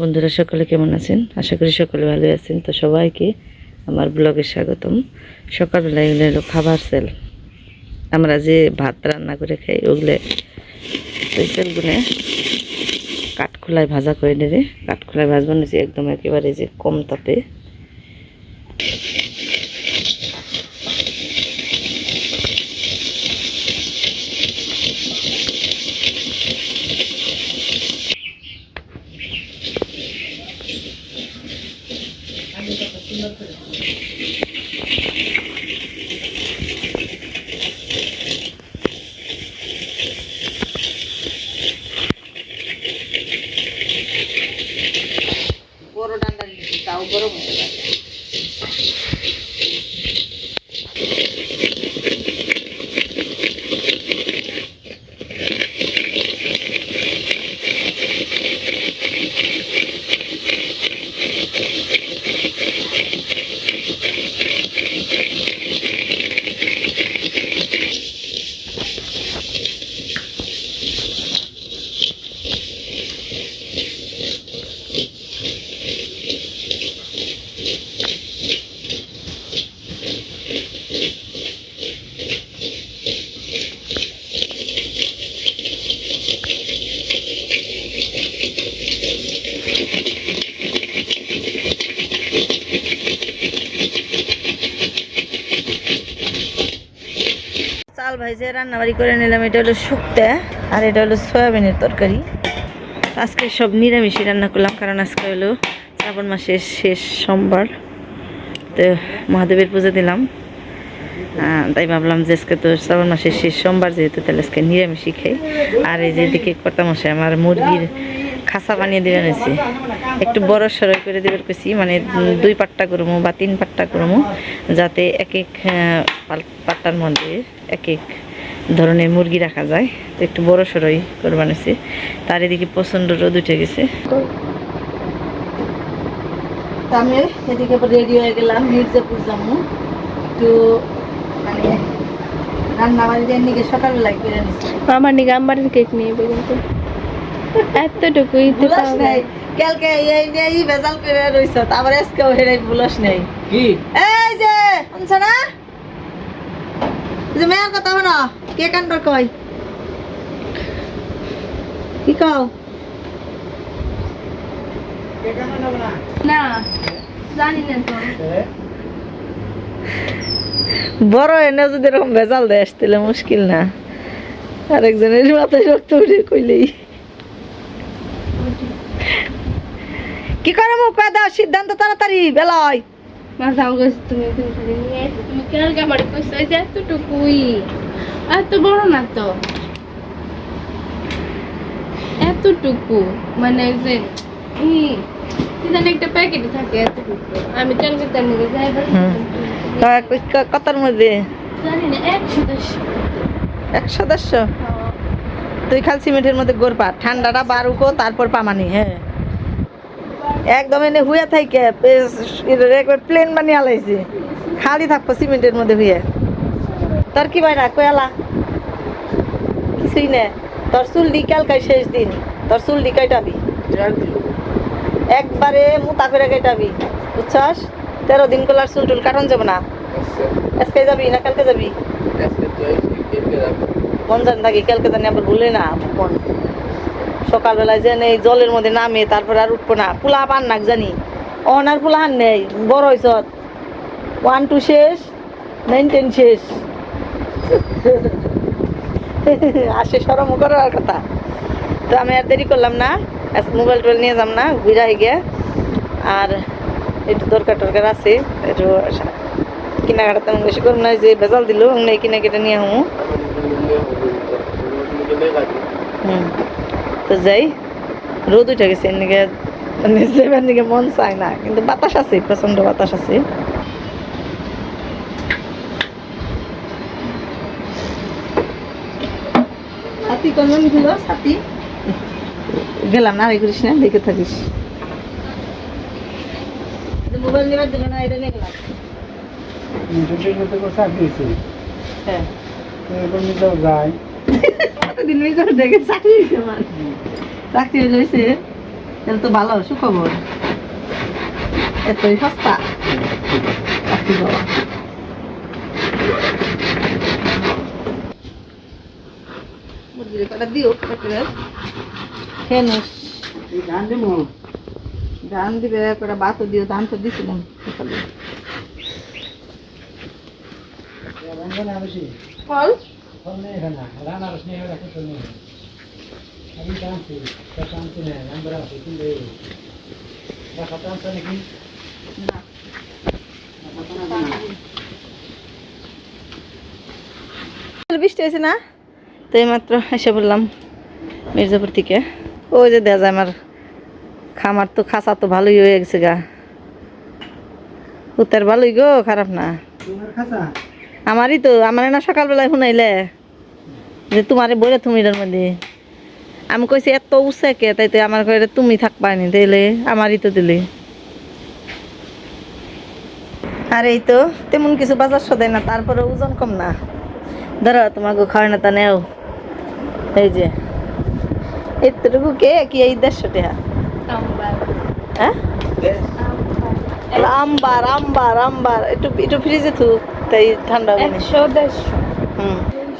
বন্ধুরা সকলে কেমন আছেন? আশা করি সকলে ভালো আছেন। তো সবাইকে আমার ব্লগে স্বাগতম। সকালবেলায় এগুলো হলো খাবার সেল। আমরা যে ভাত রান্না করে খাই ওগুলো ওই সেলগুলো কাঠখোলায় ভাজা করে নেবে। কাঠখোলায় ভাজবো নিয়েছি একদম একেবারে যে কম তাপে। বড় ডান্ডা নিয়েছি তাও গরম হয়ে যাবে। চাল ভাইজে রান্নাবাড়ি করে নিলাম। এটা হলো শুক্তা আর এটা হলো সয়াবিনের তরকারি। আজকে সব নিরামিষই রান্না করলাম, কারণ আজকে হলো শ্রাবণ মাসের শেষ সোমবার। তো মহাদেবের পুজো দিলাম, তাই ভাবলাম যে আজকে তো শ্রাবণ মাসের শেষ সোমবার, যেহেতু তাহলে আজকে নিরামিষই খাই। আর এই যেদিকে কর্তামশাই আমার মুরগির খাসা বানিয়ে দেবেন হয়েছে, একটু বড় সরই করে দেবের কইছি, মানে 2 পাট্টা করবো বা 3 পাট্টা করবো, যাতে এক এক পাট্টার মধ্যে এক এক ধরনের মুরগি রাখা যায়। তো একটু বড় সরই করে বানিয়েছি। তার এদিকে প্রচণ্ড রোদ উঠে গেছে। আমি এদিকে রেডি হয়ে গেলাম, মির্জাপুর যাবো একটু, মানে রান্না বাড়ি দিয়ে নিয়ে সকালবেলায় করে নিচ্ছি। আমার নিকে আমার কেক নিয়ে কিন্তু এতটুকুই তো কালকে এই ভেজাল করে রইছ, আবার আজকেও হেরাই বলস নাই কি? এই যে শুনছ না, যে মেয়ের কথা শোনো, কে কান্ডর কয় কি কও? না জানি না তো। বড় এনে যদি এরকম ভেজাল দেয় আসতে মুশকিল না। আরেকজনের মাথায় রক্ত উঠে কইলেই কি করে মুখ দাও, সিদ্ধান্ত তাড়াতাড়ি বেলায়। মা যাও গেছ তুমি, তুমি কালকে আমার কইছো যে এতটুকুই, এত বড় না তো, এতটুকু মানে যে সিজন একটা প্যাকেটে থাকে এতটুকু। আমি কালকে তার নিয়ে যাই কতার মধ্যে জানি না 100 তুই খাল সিমেন্টের মধ্যে গোরপা, ঠান্ডাটা বারুকো তারপর পামানি। হ্যাঁ একদম এনে হুয়ে থাকে একবার প্লেন বানিয়ে আলাইছে, খালি থাকবো সিমেন্টের মধ্যে হুয়ে। তোর কি ভাই না কয়ালা কিছুই না, তোর চুল কালকাই শেষ দিন, তোর চুল কাইটাবি একবারে মোটা করে কাইটাবি, বুঝছস? 13 দিন কলার চুল টুল কাটন যাবে না। আজকে যাবি না কালকে যাবি? মন জান থাকি কালকে জানি আবার ভুলে না মন। সকালবেলায় যে নেই জলের মধ্যে নামে, তারপর আর উঠবো না। পোলা পান নাক জানি অনার পোলা হান নেই, বড় হয়েছ 1 2 শেষ, 9 10 শেষ। আসে সরম করার কথা। তো আমি আর দেরি করলাম না, আজকে মোবাইল টোবাইল নিয়ে যাম না, ঘুরা গিয়ে আর একটু দরকার টরকার আছে, একটু কেনাকাটা তেমন বেশি করবো না। যে ভেজাল দিল এই কেনাকাটা নিয়ে হমু। তো যাই, রোদ উঠে গেছে এদিকে, মানে যাবার দিকে মন চায় না, কিন্তু বাতাস আছে, প্রচন্ড বাতাস আছে। ছাতি কেমন ছিল? ছাতি গেলাম না, করিস না, দেখে থাকিস। মোবাইল নেবার দিল না, এটা নিয়ে গেলাম। হ্যাঁ কতদিন দেখে চাকরি হয়েছে আমার, চাকরি হয়েছে তাহলে তো ভালো সুখবর, এতই সস্তা। চাকরি পাওয়া মুরগির কটা দিও খেয়ে ধান দিবে, কটা ভাতও দিও, ধান তো দিছিলাম সকালে। ফল বৃষ্টি হয়েছে না, তো এইমাত্র এসে বললাম মির্জাপুর থেকে। ওই যে দেখা যায় আমার খামার তো খাঁচা তো ভালোই হয়ে গেছে গা, উত্তর ভালোই গো, খারাপ না। আমারই তো, আমার না সকালবেলায় শুনাইলে যে তোমারে বলে তুমি এর মধ্যে, আমি কইছি এত উৎসাকে, তাই তো আমার ঘরে তুমি থাকবা নি, দিলে আমারই তো দিলে। আর এই তো তেমন কিছু বাজার সদাই না, তারপরে ওজন কম না। ধরো তোমাকে খাওয়াই না তা নেও, এই যে এতটুকু কে কি এই 150 টাকা। হ্যাঁ আমবার আমবার আমবার একটু একটু ফ্রিজে থু, তাই ঠান্ডা হবে না। 100-150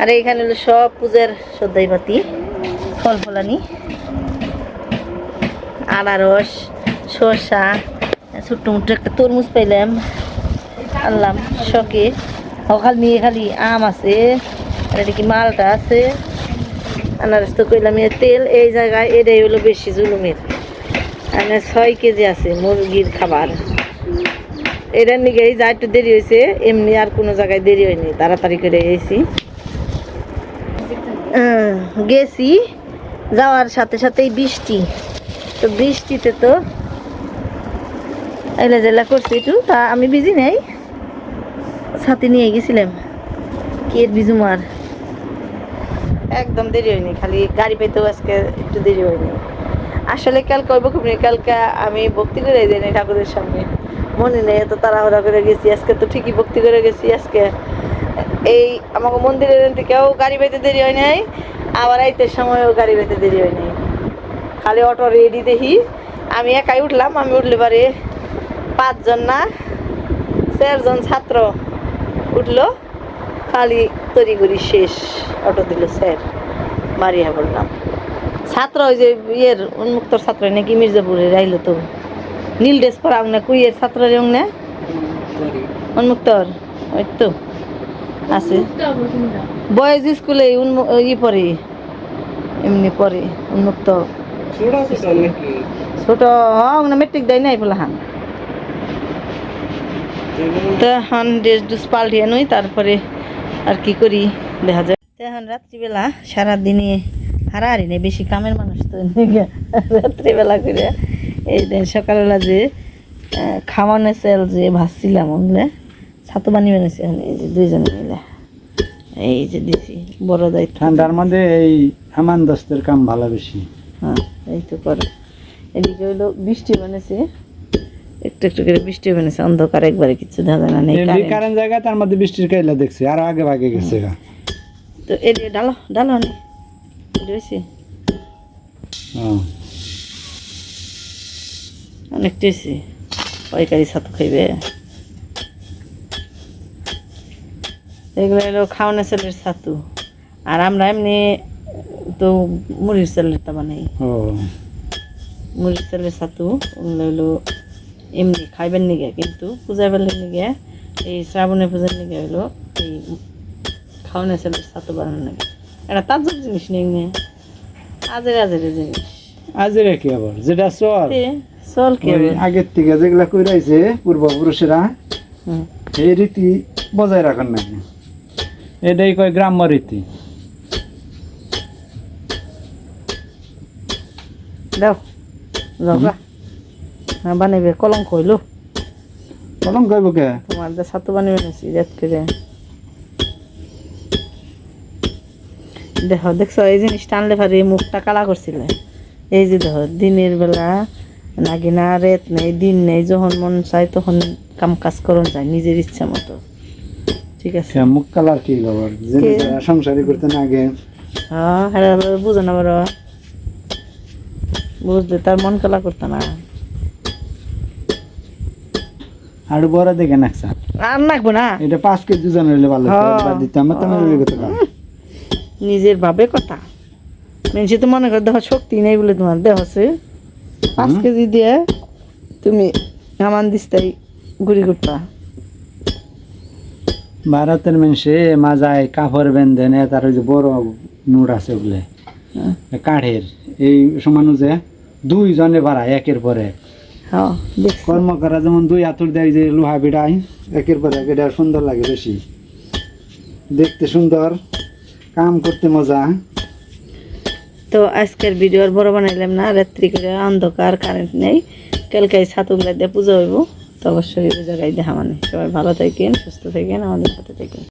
আর এইখানে হলো সব পূজার সদাই পাতি, ফল ফলানি, আনারস, শসা, ছোট্ট মোটো একটা তরমুজ পাইলাম, আনলাম শখে। খালি খালি আম আছে, আর এটা কি মালটা আছে, আনারস তো কইলাম। তেল এই জায়গায় এটাই হলো বেশি জুলুমের, মানে 6 কেজি আছে মুরগির খাবার। এটার নিকে যা একটু দেরি হয়েছে, এমনি আর কোনো জায়গায় দেরি হয়নি, তাড়াতাড়ি করে এসেছি। গেছি যাওয়ার সাথে সাথেই বৃষ্টি, তো বৃষ্টিতে তো এলা জেলা করছি একটু, তা আমি বিজি নেই, ছাতি নিয়ে গেছিলাম, কি বিজু মার একদম দেরি হয়নি, খালি গাড়ি পাইতেও আজকে একটু দেরি হয়নি। আসলে কালকে করবো খুব, কালকে আমি ভক্তি করে যাইনি ঠাকুরের সামনে, মনে নেই, এত তাড়াহুড়া করে গেছি। আজকে তো ঠিকই ভক্তি করে গেছি। আজকে এই আমাকে মন্দিরের থেকেও গাড়ি পাইতে দেরি হয় নাই, আবার আইতে সময়ও গাড়ি পাইতে দেরি হয় নাই, খালি অটো রেডি দেখি। আমি একাই উঠলাম, আমি উঠলে পারে 5 জন না 4 জন ছাত্র উঠলো, খালি তড়িঘড়ি শেষ, অটো দিল স্যার, বাড়িয়া বললাম। ছাত্র ওই যে ইয়ের উন্মুক্তর ছাত্র নাকি মির্জাপুরে রাইলো, তো নীল ড্রেস পরা না কুইয়ের ছাত্র রং না উন্মুক্তর, ওই তো আছে বয়েজ স্কুলে ই পড়ে, এমনি পড়ে উন্মুক্ত ছোট, না মেট্রিক দেয় নাই বলে। হান তো এখন ড্রেস ডুস পাল্টিয়ে নই, তারপরে আর কি করি দেখা যায়। তো এখন রাত্রিবেলা সারাদিনে হারাহারি নেই, বেশি কামের মানুষ তো রাত্রিবেলা করে এই সকালবেলা যে খাওয়ানো চাল যে ভাজছিলাম, ওগুলো ছাতু বানিয়ে বানিয়েছি। এখন এই যে 2 জনে মিলে এই যে দিছি, বড় দায়িত্ব। ঠান্ডার মধ্যে এই হামান দস্তের কাম ভালো বেশি। হ্যাঁ এই তো করো। এদিকে হইলো বৃষ্টি বানিয়েছে, একটু একটু করে বৃষ্টি বানিয়েছে, অন্ধকার একবারে কিছু দেখা যায় না, নেই কারেন্ট জায়গা, তার মধ্যে বৃষ্টির কাইলা দেখছি, আর আগে ভাগে গেছে গা। তো এদিকে ডালো ডালো নি রয়েছে অনেক টেস্টি, পাইকারি ছাতু খাইবে। এগুলো হলো খাওয়ানো চালের ছাতু, আর আমরা এমনি তো মুড়ির চালেরটা বানাই। মুড়ির চালের ছাতু ওগুলো হলো এমনি খাইবেন নিগে, কিন্তু পূজা বেলার নিগে, এই শ্রাবণের পূজার নিগে হলো এই খাওয়ানো চালের ছাতু বানানো লাগে। এটা তাজব জিনিস নেই, আজের আজের জিনিস। আজের কি আবার যেটা চল চল কি আগের থেকে যেগুলা কইরাইছে পূর্বপুরুষেরা, এই রীতি বজায় রাখার নাকি, এটাই কয় গ্রাম্য রীতি। দাও বানাইবে, কলঙ্ক হইলো। কলঙ্ক কইব কে? তোমার ছাতু বানিয়ে নিয়েছি রেত করে। দেখো দেখছো, এই জিনিসটা আনলে পারে মুখটা কালা করছিল। এই যে দেখো, দিনের বেলা নাগিনা রেত নেই, দিন নেই, যখন মন চায় তখন কাম কাজ করন যায় নিজের ইচ্ছা মতো, ঠিক আছে। মুখ কালার কি খবর, সংসারী করতে না আগে হ্যাঁ বুঝো না বড়, বুঝলে তার মন কলা করতো না। আর বড় দেখে নাকছা আর নাকবো না, এটা 5 কেজি ওজন হইলে ভালো হতো হ্যাঁ। বাদ দিতে আমার তো মনে কত কাম নিজের ভাবে কথা মেনছি তো মনে কর দেহ শক্তি নেই বলে তোমার দেহ আছে 5 কেজি দিয়ে তুমি আমান দিস্তাই গুড়ি করতা। ভারতের মানুষে মাজায় কাপড় বেঁধে নেয় তার ওই যে বড় নোট আছে ওগুলো কাঠের এই সমান যে 2 জনে বাড়ায় একের পরে হ্যাঁ দেখছি। কর্ম করা যেমন 2 হাতুর দেয় যে লোহা বিড়ায় একের পরে এক, এটা সুন্দর লাগে বেশি দেখতে সুন্দর, কাম করতে মজা। তো আজকের ভিডিও আর বড় বানাইলাম না, রাত্রি করে অন্ধকার, কারেন্ট নেই, কালকে ছাতুগুলা দিয়ে পুজো হইব, তো অবশ্যই ওই জায়গায় দেখা মানে। সবাই ভালো থাকেন, সুস্থ থাকেন, আমাদের সাথে থাকেন।